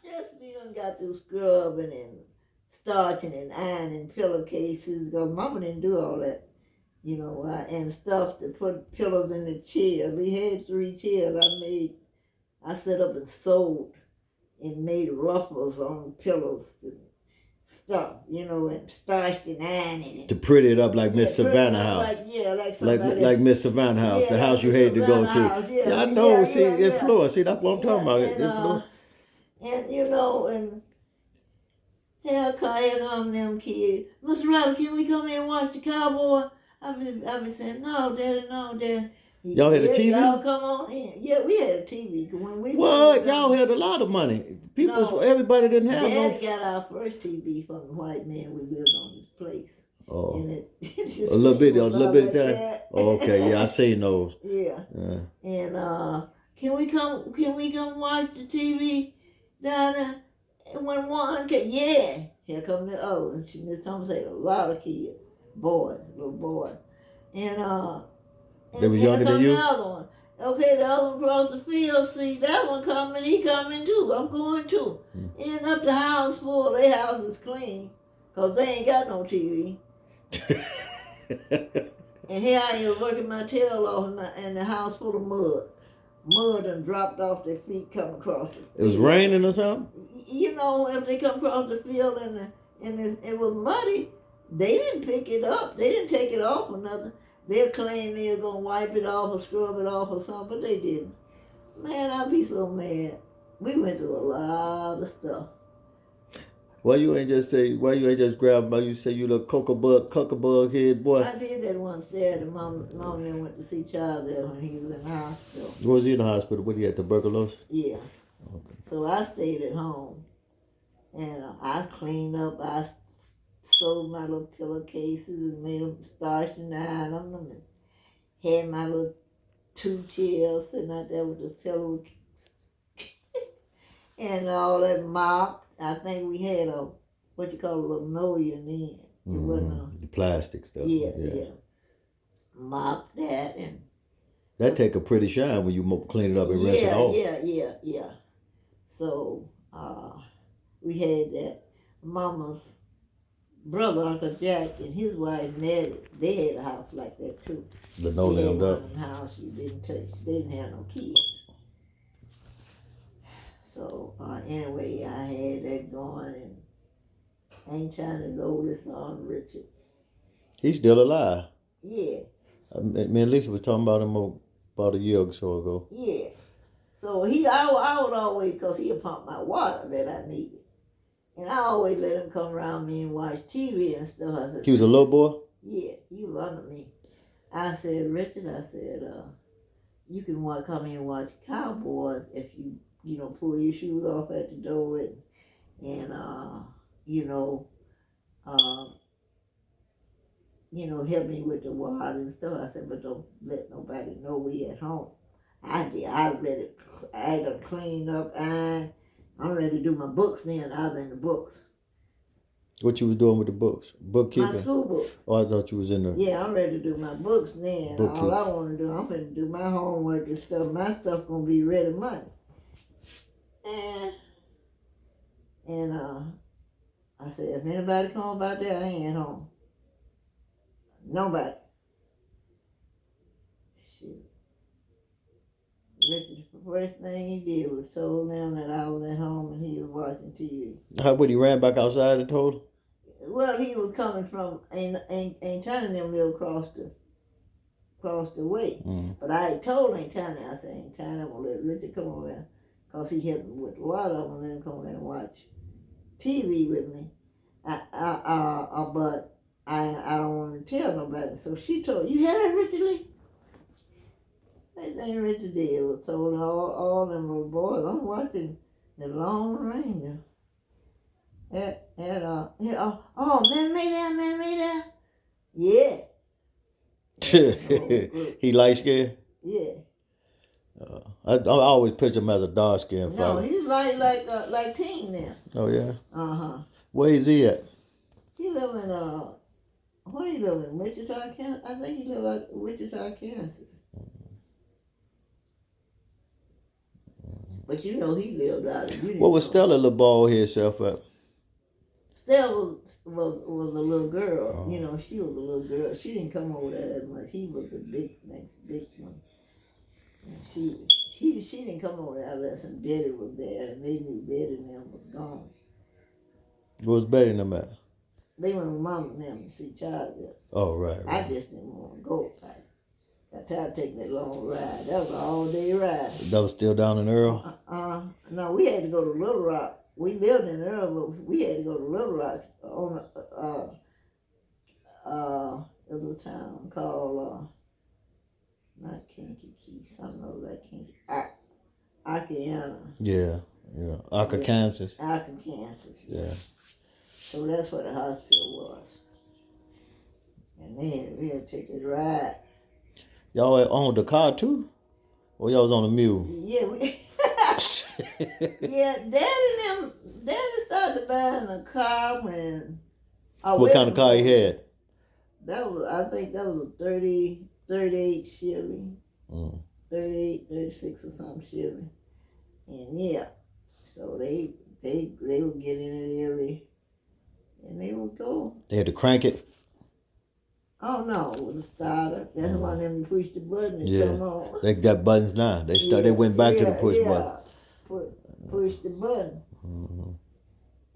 Just we done got through scrubbing and starching and ironing pillowcases because Mama didn't do all that, and stuff to put pillows in the chairs. We had 3 chairs I set up and sewed and made ruffles on pillows and stuff, and starched and ironed it. To pretty it up like Miss Savannah house. Like somebody. Like Miss Savannah house, the house you hated to go to. House, yeah. See, I know, Yeah. influence. See, that's what I'm talking about. And, and here come them kids. Mr. Riley, can we come in and watch the Cowboy? I be saying, no, Daddy. Y'all had a TV? Y'all come on in. Yeah, we had a TV. When we what? Y'all had a lot of money. Everybody didn't have Daddy got our first TV from the white man we lived on this place. Oh, and it a little bit of time. That. Okay, yeah, I seen those. Yeah. And can we come watch the TV down there? And when one came, here come the other. And Miss Thomas had a lot of kids, little boys, and they were younger than you. The other one. Okay, the other one across the field. See that one coming? He coming too. I'm going too. End up the house full. Their house is clean, cause they ain't got no TV. And here I am working my tail off in the house full of mud. Mud and dropped off their feet coming across the field. It was raining or something? If they come across the field and it was muddy, they didn't pick it up. They didn't take it off or nothing. They'll claim they were going to wipe it off or scrub it off or something, but they didn't. Man, I'd be so mad. We went through a lot of stuff. Why you ain't just grab, you say you little cuckabug head boy? I did that one Saturday. Mom and them went to see Charles there when he was in the hospital. Was he in the hospital? What, he had tuberculosis? Yeah. Okay. So I stayed at home. And I cleaned up. I sewed my little pillowcases and made them starched and ironed them and had my little 2 chairs sitting out there with the pillow and all that mop. I think we had a linoleum then. It wasn't the plastic stuff. Yeah. Mop that and that take a pretty shine when you clean it up and rinse it off. Yeah. So we had that. Mama's brother, Uncle Jack, and his wife Nettie, they had a house like that too. Linoleum up. House you didn't touch. They didn't have no kids. So anyway, I had that going, and Aunt China's oldest son, Richard. He's still alive. Yeah. Me and Lisa was talking about him about a year or so ago. Yeah. So I would always, because he'd pump my water that I needed. And I always let him come around me and watch TV and stuff. I said, he was a little boy? Yeah, he was under me. I said, Richard, you can come in and watch Cowboys if you pull your shoes off at the door and help me with the water and stuff. I said, but don't let nobody know we at home. I done cleaned up, I'm ready to do my books then. I was in the books. What you was doing with the books? Bookkeeping? My school books. Oh, I thought you was in there. Yeah, I'm ready to do my books then. All I want to do, I'm going to do my homework and stuff. My stuff going to be ready Monday. And I said, if anybody come about there, I ain't at home. Nobody. Shoot. Richard, the first thing he did was told them that I was at home and he was watching TV. How would he ran back outside and told him? Well, he was coming from ain't China them live across the way. Mm-hmm. But I told Aunt China, I said, Aunt China, I'm gonna let Richard come over there, cause he helped me with the water. I'm gonna let him come over there and watch TV with me. But I don't want to tell nobody. So she told, you hear that, Richard Lee? They saying Richard did was told all them little boys, I'm watching The Lone Ranger. Man made that? Yeah. He light skinned? Yeah. I always picture him as a dark skinned No, fella. he's like teen now. Oh yeah? Uh-huh. Where is he at? He live in what do he live in? Wichita, Kansas? I think he live out in Wichita, Kansas. But you know he lived out it. You didn't What was know. Stella little bald head self at? Stella was a little girl. Oh. You know, she was a little girl. She didn't come over there that much. He was the next big one. And she didn't come over there unless and Betty was there, and they knew Betty and them was gone. What was Betty and them at? They went with Mama and them to see Charlie. Oh, right. I just didn't want to go. I got tired of taking that long ride. That was an all-day ride. That was still down in Earl? No, we had to go to Little Rock. We lived in Earl, but we had to go to Little Rock on a little town called not Kankakee, something over that Kankakee, Arkansas. Yeah. Arca, Kansas. Arca, Kansas. Yeah. So that's where the hospital was. And then we had to take this ride. Y'all owned the car too? Or y'all was on a mule? Yeah, yeah, Daddy started buying a car when... What kind of car he had? I think that was a 38 Chevy. 38, 36 or something Chevy. And yeah, so they would get in it and they would go. They had to crank it? Oh no, with a starter. That's one of them you push the button and come on. They got buttons now. They went back to the push button. Push the button.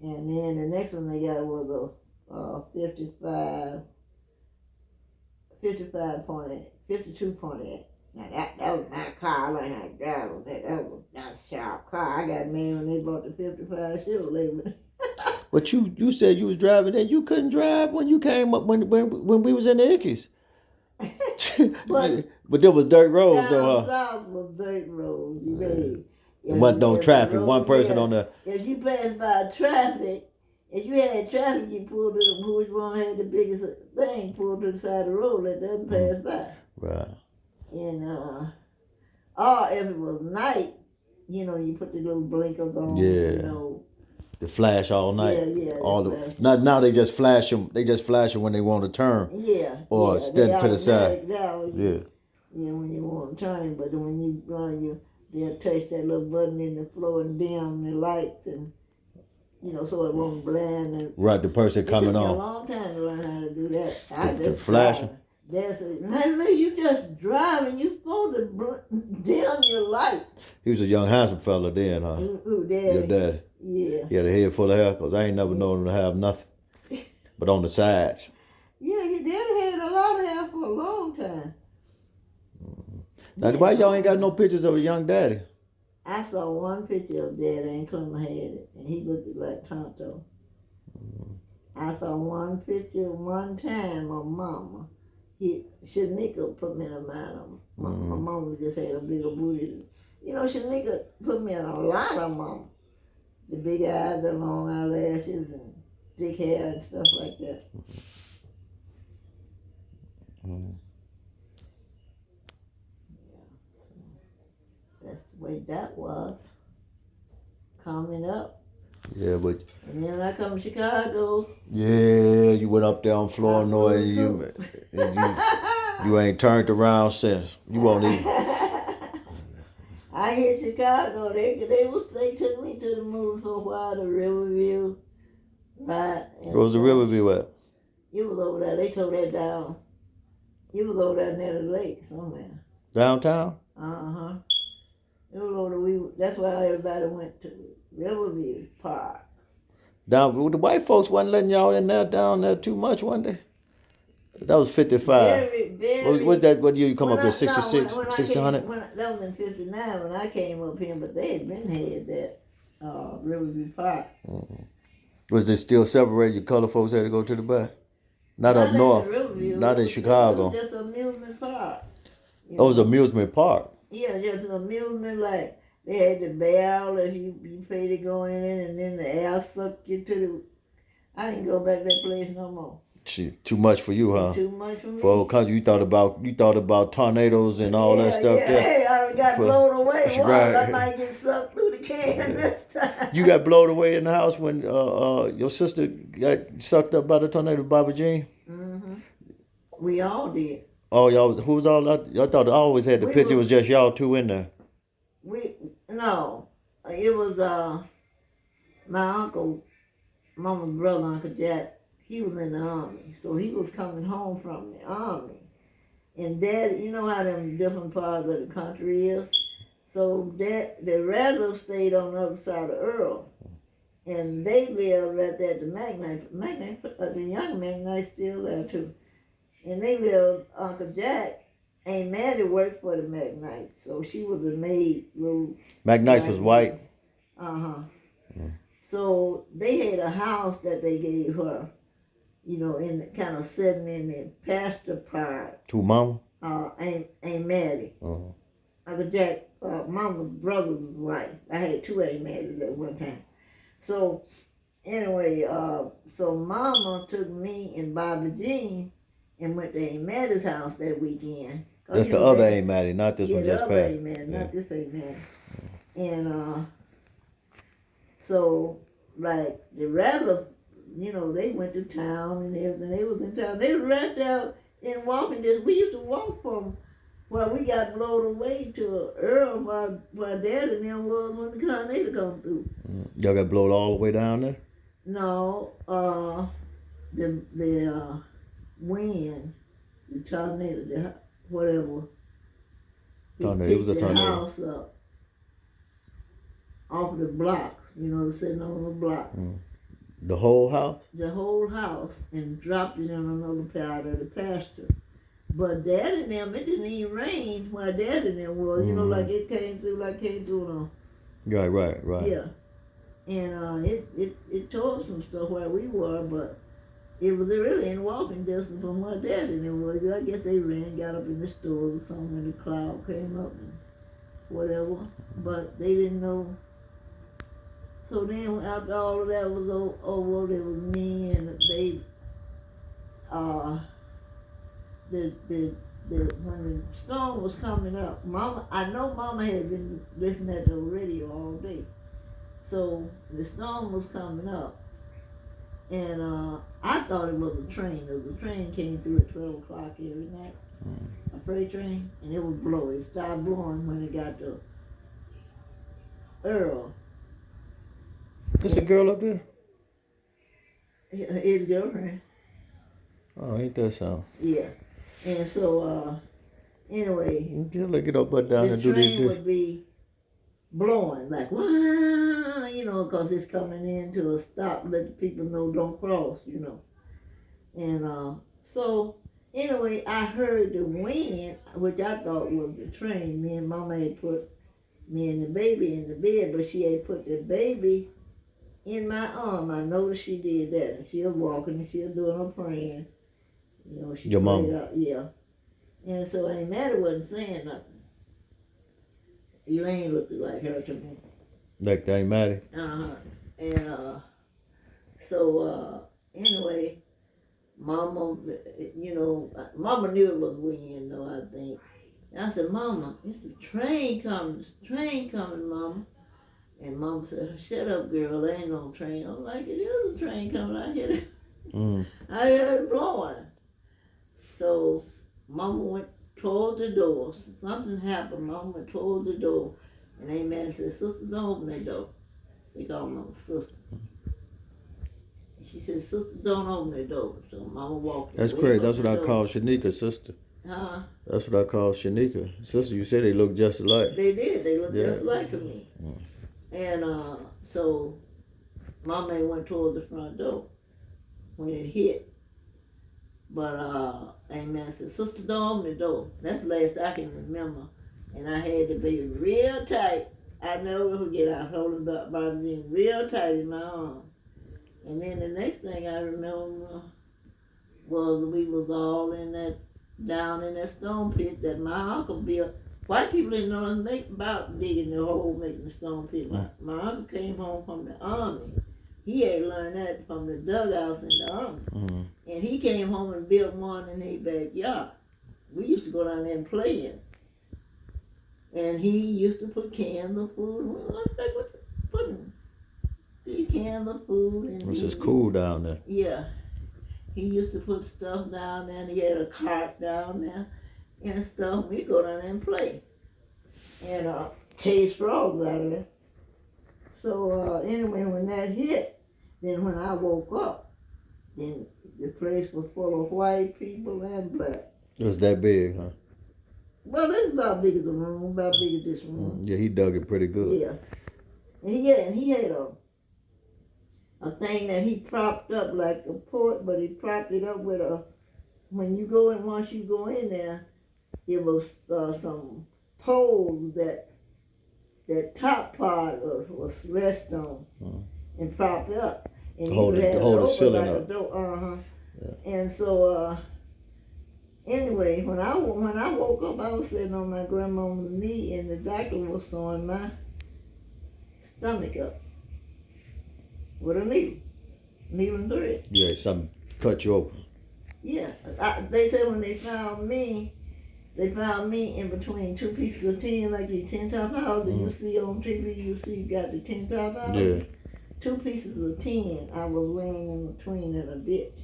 And then the next one they got was a 52.8. Now that was my car. I learned how to drive on that. That was a nice sharp car. I got mad when they bought the 55 Chevrolet. But you said you was driving and you couldn't drive when you came up when we was in the Ickies. but there was dirt roads though, huh? South was dirt roads. You made. There wasn't no traffic. One person on the. If you passed by traffic, if you had traffic, you pulled to which one had the biggest thing. Pulled to the side of the road. Let them pass by. Right. And or if it was night, you put the little blinkers on. Yeah. The flash all night. Yeah. All the now they just flash them. They just flash them when they want to turn. Yeah. Or step to the side. Yeah. Yeah, when you want to turn, but when you run, they'll touch that little button in the floor and dim the lights and so it won't blend. And right, the person coming on. It took me a long time to learn how to do that. I The just flashing. Dad said, man, you just driving. You supposed to dim your lights. He was a young handsome fella then, huh? Who, Daddy? Your daddy. Yeah. He had a head full of hair, because I ain't never known him to have nothing. But on the sides. Yeah, your daddy had a lot of hair for a long time. Now, why y'all ain't got no pictures of a young daddy? I saw one picture of Daddy and Clemmer had it, and he looked like Tonto. I saw one picture one time of Mama. Shanika put me in a mind of my mama just had a bigger booty. Shanika put me in a lot of Mama. The big eyes, the long eyelashes, and thick hair and stuff like that. That's the way that was. Coming up. Yeah, but... And then when I come to Chicago... Yeah, you went up there on Flournoy and you ain't turned around since. You won't even... I hit Chicago. They took me to the movie for a while, to Riverview. Right. Where was the Riverview at? It was over there. They tore that down. It was over there near the lake somewhere. Downtown? Uh-huh. It was over that's why everybody went to Riverview Park. The white folks wasn't letting y'all in there down there too much one day. That was 55. What's that? What year you come up here? 66, 1600? That was in 59 when I came up here, but they had been had that Riverview Park. Was they still separated? Your color folks had to go to the back? Not up north. Not in Chicago. It was just an amusement park. It was an amusement park. Yeah, just an amusement, like they had the bell if you pay to go in, and then the air sucked you to the... I didn't go back to that place no more. Too much for you, huh? Too much for me. For old country, you thought about tornadoes and all that stuff there. Hey, I got blown away. That's right. I might get sucked through the can this time. You got blown away in the house when your sister got sucked up by the tornado, Bobby Jean? Mm-hmm. We all did. Oh, y'all, who was all that? I thought I always had the picture was just y'all two in there. No. it was my uncle, mama's brother, Uncle Jack. He was in the army, so he was coming home from the army. And Dad, you know how them different parts of the country is. So that the relatives stayed on the other side of Earl, and they lived right there at the McKnight, the young McKnight still there too. And they lived, Uncle Jack, Aunt Maddie worked for the McKnights, so she was a maid. McKnights was white? Uh-huh. Mm. So they had a house that they gave her, you know, in kind of sitting in the pasture part. To Mama? Aunt Maddie. Uh-huh. Uncle Jack, Mama's brother's wife. I had two Aunt Maddies at one time. So anyway, so Mama took me and Bobby Jean and went to Aunt Maddie's house that weekend. That's the other Aunt Maddie, not this one just passed. Aunt Maddie, not this Aunt Maddie. And so like the rabbit, you know, they went to town and everything. They was in town. They were right out in walking distance. We used to walk from where we got blown away to Earl where Dad and them was when the tornado come through. Y'all got blown all the way down there? No, the wind, the tornado, the whatever. Tornado, it was a tornado. The house up off the blocks, you know, sitting on the block. The whole house? The whole house, and dropped it in another part of the pasture. But Dad and them, it didn't even rain where Dad and them was. You know, like it came through no. Right. Yeah. And it tore some stuff where we were, but it was really in walking distance from where Dad and them was. I guess they ran, got up in the store or something, and the cloud came up and whatever. But they didn't know. So then after all of that was over, there was me and the baby. When the storm was coming up, I know Mama had been listening to the radio all day. So the storm was coming up, and I thought it was a train. The train came through at 12 o'clock every night, a freight train, and it would blow. It started blowing when it got to Earl. There's a girl up there? His girlfriend. Oh, ain't that something? Yeah. And so, anyway, get up but down and do this. The train would be blowing like, wah, you know, because it's coming in to a stop, let the people know don't cross, you know. And so, anyway, I heard the wind, which I thought was the train. Me and Mama had put me and the baby in the bed, but she had put the baby in my arm. I noticed she did that, and she was walking and she was doing her praying. You know, she your mom? Yeah. And so Aunt Maddie wasn't saying nothing. Elaine looked like her to me. Like Aunt Maddie? Uh-huh. And so anyway, Mama, you know, Mama knew it was wind, though, I think. And I said, Mama, it's a train coming, Mama. And Mama said, shut up, girl, there ain't no train. I'm like, it is a train coming, I hear it. I heard it blowing. So Mama went toward the door. Something happened. Mama went toward the door. And Aunt Maddie said, Sister, don't open that door. They called Mama Sister. And she said, Sister, don't open the door. So Mama walked. That's crazy. That's what I call Shanika's sister. Huh? That's what I call Shanika. Sister, you said they look just alike. They did. They looked just like to me. And so Mama went toward the front door when it hit. But Aunt Maddie said, Sister, don't open the door. That's the last I can remember. And I had the baby real tight. I never forget. I was holding Bobby real tight in my arm. And then the next thing I remember was we was all down in that stone pit that my uncle built. White people didn't know nothing about digging the hole, making the stone pit. My uncle came home from the army. He had learned that from the dugouts in the army. And he came home and built one in his backyard. We used to go down there and play in. And he used to put cans of food. Putting these cans of food. And it's just cool down there. Yeah. He used to put stuff down there, and he had a cart down there and stuff. We go down there and play. And chase frogs out of there. So anyway, when that hit, then when I woke up, then the place was full of white people and black. It was that big, huh? Well, it's about big as a room, about big as this room. Yeah, he dug it pretty good. Yeah. And he had a thing that he propped up like a port, but he propped it up with when you go in, once you go in there, it was some poles that top part was rest on and propped up. And hold the ceiling up. Yeah. And so anyway, when I woke up, I was sitting on my grandmama's knee, and the doctor was sewing my stomach up with a needle and thread. Yeah, something cut you open. Yeah, they said when they found me in between two pieces of tin, like the tin top houses you see on TV. You see, you got the tin top houses. Yeah. 2 pieces of tin. I was laying in between in a ditch.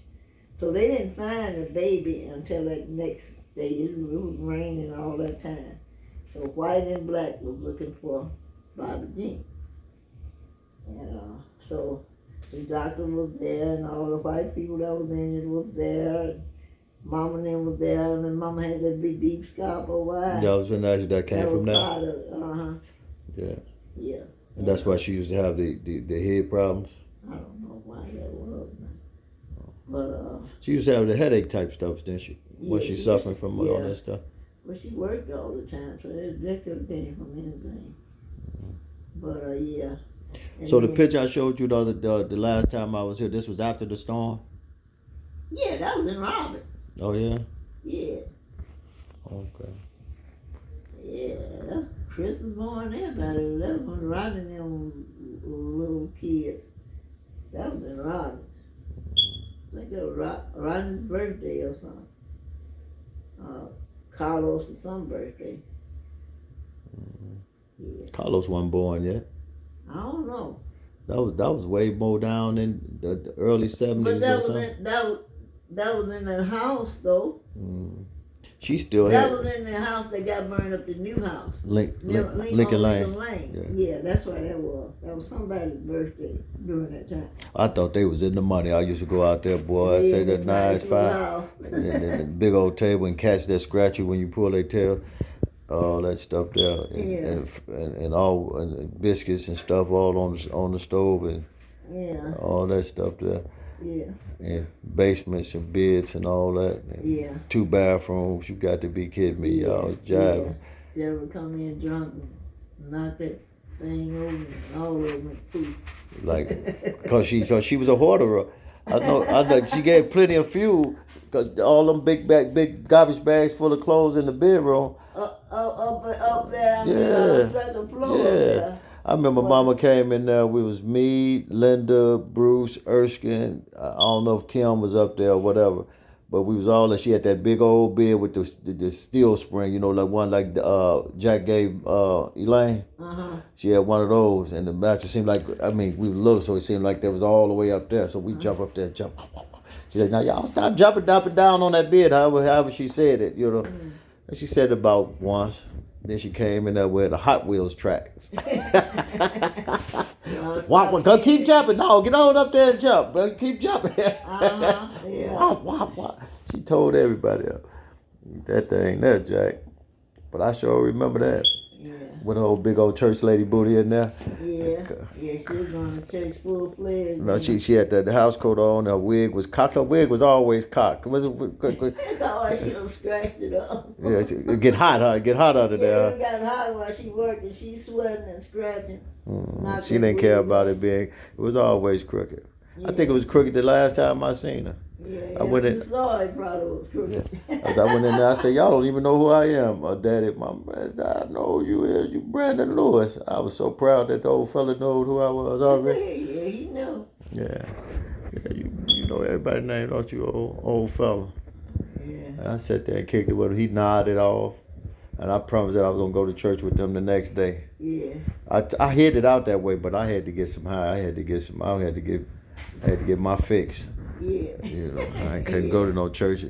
So they didn't find the baby until that next day. It was raining all that time. So white and black was looking for Bobby Jean. And so the doctor was there, and all the white people that was in it was there. Mama and them was there, and then Mama had that big deep scalp over her. Yeah, I was going to ask you, that came from that? Yeah. Yeah. And that's why she used to have the head problems? I don't know why that was, man. But she used to have the headache type stuff, didn't she? Yeah, was she suffering from all that stuff? Well, she worked all the time, so that could have came from anything. But yeah. And so the picture I showed you the last time I was here, this was after the storm? Yeah, that was in Roberts. Oh yeah? Yeah. Okay. Yeah, that's Chris was born there, but that was when Rodney and them were little kids. That was in Roberts. I think it was Rodney's birthday or something. Carlos or some birthday. Yeah. Carlos wasn't born yet. I don't know. That was way more down in the early 70s but that or was something. That was in the house though. She still that was in the house that got burned up, the new house. Lincoln Lane. Yeah, that's where that was. That was somebody's birthday during that time. I thought they was in the money. I used to go out there, boy. I say that nice fine. And the big old table and cats that scratch you when you pull their tail. All that stuff there. And all and biscuits and stuff all on the stove and all that stuff there. Yeah. And basements and beds and all that. And 2 bathrooms. You got to be kidding me, y'all. Jiving. They ever come in drunk and knock that thing over and all over my food. Like, cause she was a hoarder. I know. She gave plenty of fuel. Cause all them big garbage bags full of clothes in the bedroom. Up there on the second floor. Yeah. I remember Mama came in there. We was me, Linda, Bruce, Erskine. I don't know if Kim was up there or whatever, but we was all. She had that big old bed with the steel spring, like one like Jack gave Elaine. She had one of those, and the mattress seemed like we were little, so it seemed like that was all the way up there. So we jump up there, jump. She said, "Now y'all stop jumping up and down on that bed." However she said it, And she said it about once. Then she came in there with the Hot Wheels tracks. Go keep jumping. No, get on up there and jump. But keep jumping. Wop. She told everybody else. That thing there, Jack. But I sure remember that. Yeah. With her old big old church lady booty in there. Yeah, she was going to church full-fledged. No, she had the house coat on. Her wig was cocked. Her wig was always cocked. That's why she done scratched it up. Yeah, it get hot, huh? It get hot out of there. It got hot while she worked, and she sweating and scratching. She didn't care about it being. It was always crooked. Yeah. I think it was crooked the last time I seen her. Yeah, you saw it probably was crooked. I went in there, I said, y'all don't even know who I am. Daddy, I know who you is. You Brandon Lewis. I was so proud that the old fella knew who I was already. Yeah, he knew. Yeah, you know everybody's name, don't you, old fella? Yeah. And I sat there and kicked it with him. He nodded off. And I promised that I was going to go to church with them the next day. Yeah. I hid it out that way, but I had to get some high. I had to get my fix. Yeah. I couldn't go to no church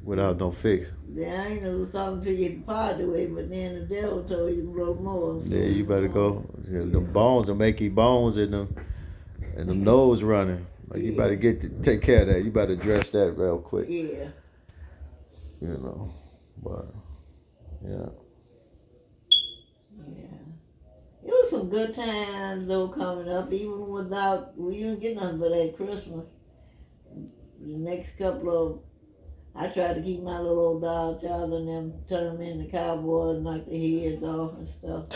without no fix. Then I ain't know talking to you part the way, but then the devil told you to blow more. So Yeah, you better go. Yeah, them bones, them achy bones and them nose running. Like you better take care of that. You better address that real quick. Yeah. You know, but yeah. Yeah. It was some good times though coming up, even without we didn't get nothing but at Christmas. The next couple of I tried to keep my little old dog child and them turn them into cowboys and knock their heads off and stuff.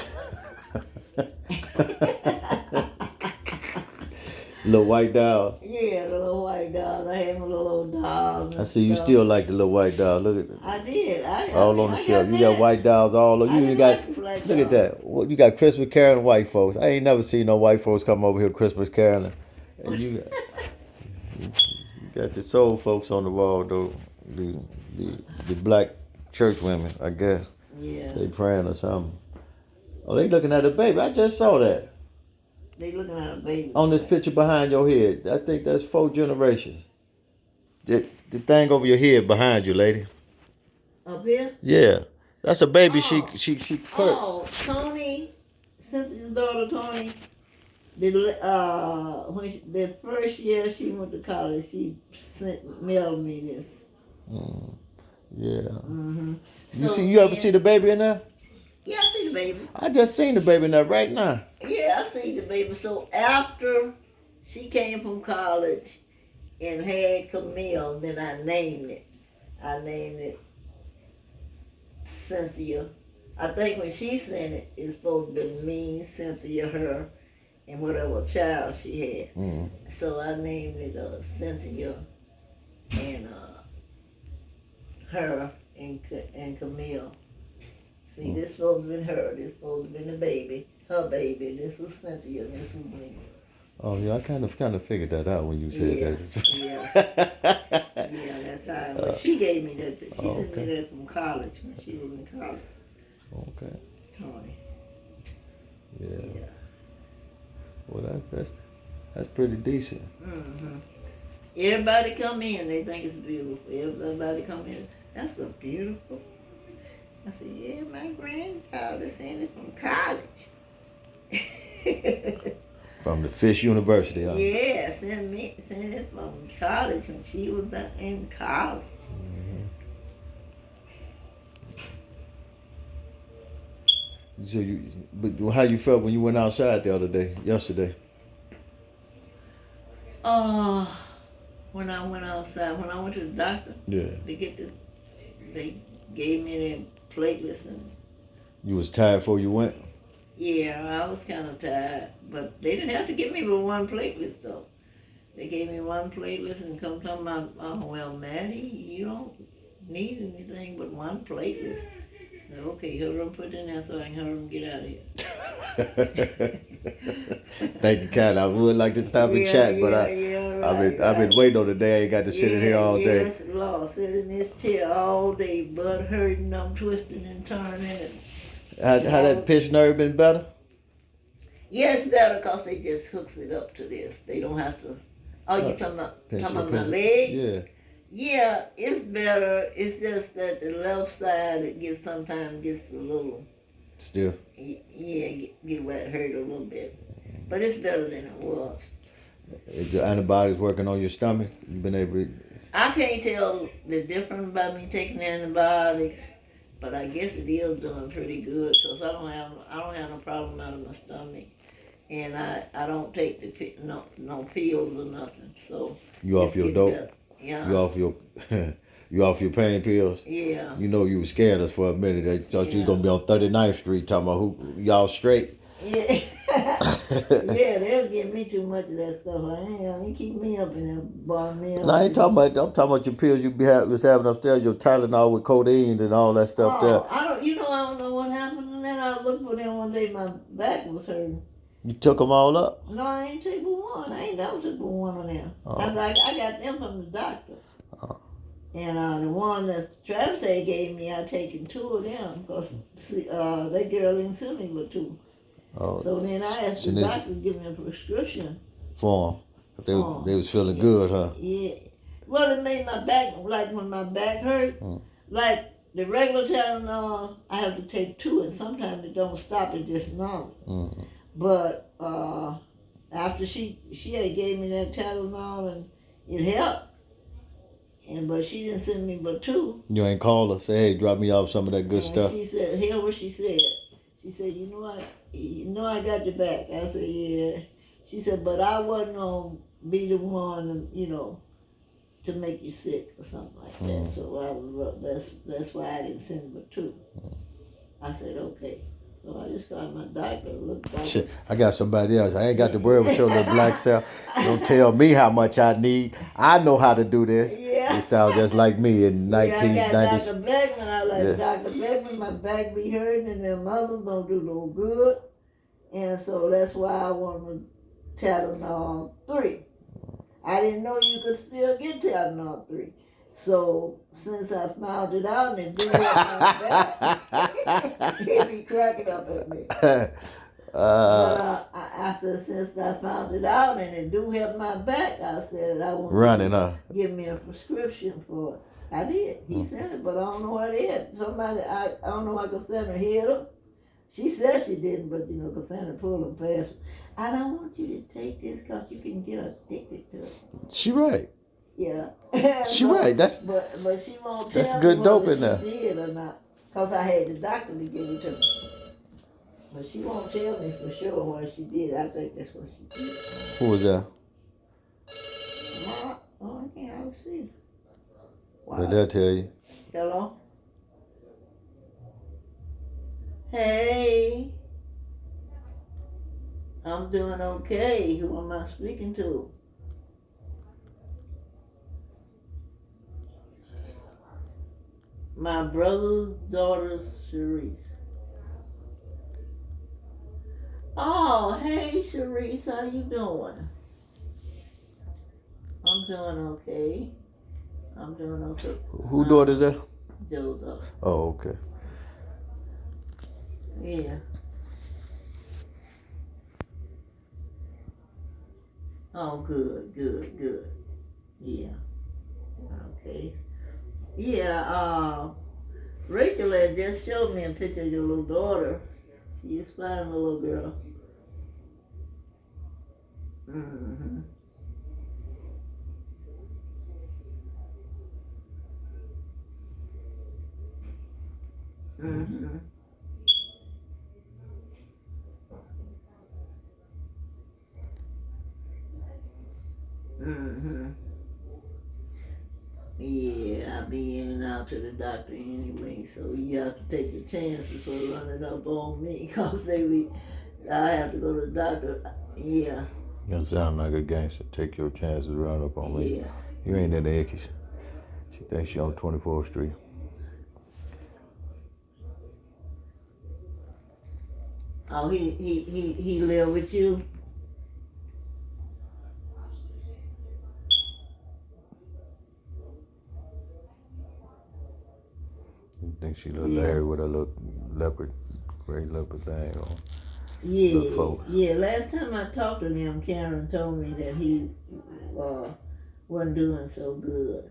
Little white dolls. Yeah, the little white dog. I had my little old dog. I see you still like the little white doll. Look at that. I did. All on the shelf. You got white dolls all over. You ain't got. Look at that. You got Christmas caroling white folks. I ain't never seen no white folks come over here Christmas caroling. And you got the soul folks on the wall though. The black church women, I guess. Yeah. They praying or something. Oh, they looking at a baby. I just saw that. They looking at a baby. On this picture behind your head. I think that's 4 generations. The thing over your head behind you, lady. Up here? Yeah. That's a baby. Oh. She Oh, Tony, Cynthia's daughter Tony. The first year she went to college, she mailed me this. Yeah. Mm-hmm. You ever see the baby in there? Yeah, I see the baby. I just seen the baby in there right now. Yeah, I see the baby. So after she came from college and had Camille, then I named it. I named it Cynthia. I think when she sent it, it's supposed to be me, Cynthia, her, and whatever child she had. Mm. So I named it Cynthia and her and Camille. See, this supposed to be her. This supposed to be the baby, her baby. This was Cynthia. This was me. Oh yeah, I kind of figured that out when you said that. Yeah, that's how. But she gave me that. She sent me that from college when she was in college. Okay. Tony. Yeah. Well, that's pretty decent. Mm-hmm. Everybody come in, they think it's beautiful. Everybody come in, that's so beautiful. I said, yeah, my granddaughter sent it from college. From the Fish University, huh? Yeah, sent it from college when she was in college. Mm-hmm. So but how you felt when you went outside yesterday? When I went outside, when I went to the doctor, they gave me them platelets and. You was tired before you went? Yeah, I was kind of tired, but they didn't have to give me but one platelet though. They gave me one platelet and come talking about, oh, well, Maddie, you don't need anything but one platelet. I said, okay, hurry up, put it in there so I can hurry up and get out of here. Thank you, Kat. I would like to stop and chat, but I've been waiting on the day. I ain't got to sit in here all day. Yes, Lord, sit in this chair all day, butt hurting, I'm twisting and turning it. How that pitch nerve been better? Yeah, it's better because they just hooks it up to this. They don't have to. Oh, you talking about my leg? Yeah. Yeah, it's better. It's just that the left side sometimes gets a little stiff. Yeah, get where it hurt a little bit, but it's better than it was. Is the antibiotics working on your stomach? You've been able to. I can't tell the difference by me taking antibiotics. But I guess it is doing pretty good because I don't have no problem out of my stomach, and I don't take no pills or nothing. So you off your dope? Yeah. You off your pain pills? Yeah. You know you was scared us for a minute. They thought you was gonna be on 39th Street talking about who y'all straight. Yeah. Yeah, they'll give me too much of that stuff. Ain't keep me up in there, bar me up. No, I ain't talking about. I'm talking about your pills you was having upstairs, your Tylenol with codeine and all that stuff there. I don't know what happened. And then I looked for them one day. My back was hurting. You took them all up? No, I ain't take but one. I ain't never took but one of them. I got them from the doctor. And the one that Travis had gave me, I taken 2 of them because that girl didn't send me but 2. Oh, so then I asked the doctor to give me a prescription for them. They was feeling good, huh? Yeah. Well, it made my back, like when my back hurt, like the regular Tylenol, I have to take 2, and sometimes it don't stop. It just normal. Mm-hmm. But after she had gave me that Tylenol and it helped, but she didn't send me but 2. You ain't call her, say, hey, drop me off some of that good And stuff. she said, hear what she said. She said, you know I got your back. I said, yeah. She said, but I wasn't gonna be the one, to make you sick or something like that. So that's why I didn't send but 2. I said, okay. So I just called my doctor. Shit, I got somebody else. I ain't got the word with your little black self. Don't tell me how much I need. I know how to do this. Yeah. It sounds just like me in 1990s. I got Dr. Beckman. I like Dr. Beckman. My back be hurting and them others don't do no good. And so that's why I want to Tylenol 3. I didn't know you could still get Tylenol 3. So since I found it out and it didn't help my back, he be cracking up at me. But I said, since I found it out and it do help my back, I said I want to give me a prescription for it. I did. He sent it, but I don't know what it is. Somebody, I don't know what Cassandra hit him. She said she didn't, but Cassandra pulled him past. I don't want you to take this because you can get addicted to it. She right. Yeah. She right. But she won't tell that's me good dope whether in there. she did or not. Because I had the doctor to give it to me. But she won't tell me for sure what she did. I think that's what she did. Who was that? I can't see. Wow. But they'll tell you. Hello? Hey. I'm doing okay. Who am I speaking to? My brother's daughter's Sharice. Oh, hey Sharice, how you doing? I'm doing okay. Who daughter is that? Joe's daughter. Oh, okay. Yeah. Oh, good. Yeah. Okay. Yeah, Rachel had just showed me a picture of your little daughter. She is fine, little girl. Mm-hmm. Mm-hmm. Mm-hmm. Yeah, I be in and out to the doctor anyway, so you have to take the chances for running up on me, because I have to go to the doctor. Yeah. You sound like a gangster. Take your chances, run up on me. Yeah. You ain't in the Ickies. She thinks she on 24th Street. Oh, he live with you? You think she look Larry with a little gray leopard thing on? Yeah. Last time I talked to him, Karen told me that he wasn't doing so good.